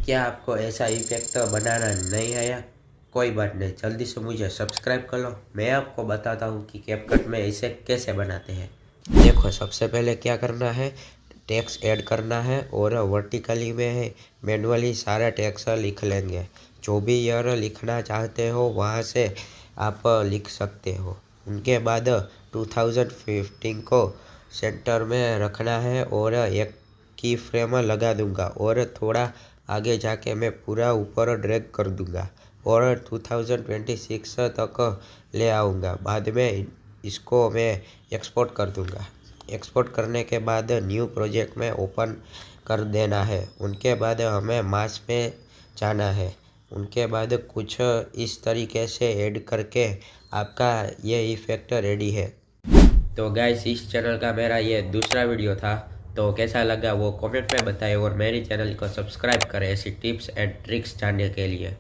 क्या आपको ऐसा इफेक्ट बनाना नहीं आया? कोई बात नहीं, जल्दी से मुझे सब्सक्राइब कर लो। मैं आपको बताता हूँ कि कैपकट में इसे कैसे बनाते हैं। देखो, सबसे पहले क्या करना है, टेक्स्ट ऐड करना है और वर्टिकली में है मैनुअली सारा टेक्स्ट लिख लेंगे। जो भी ईयर लिखना चाहते हो वहाँ से आप लिख सकते हो। उनके बाद 2015 को सेंटर में रखना है और एक की फ्रेम लगा दूंगा और थोड़ा आगे जाके मैं पूरा ऊपर ड्रैग कर दूंगा और 2026 तक ले आऊँगा। बाद में इसको मैं एक्सपोर्ट कर दूंगा। एक्सपोर्ट करने के बाद न्यू प्रोजेक्ट में ओपन कर देना है। उनके बाद हमें मास में जाना है। उनके बाद कुछ इस तरीके से ऐड करके आपका ये इफ़ेक्ट रेडी है। तो गाइस, इस चैनल का मेरा ये दूसरा वीडियो था। तो कैसा लगा वो कमेंट में बताएं और मेरी चैनल को सब्सक्राइब करें ऐसी टिप्स एंड ट्रिक्स जानने के लिए।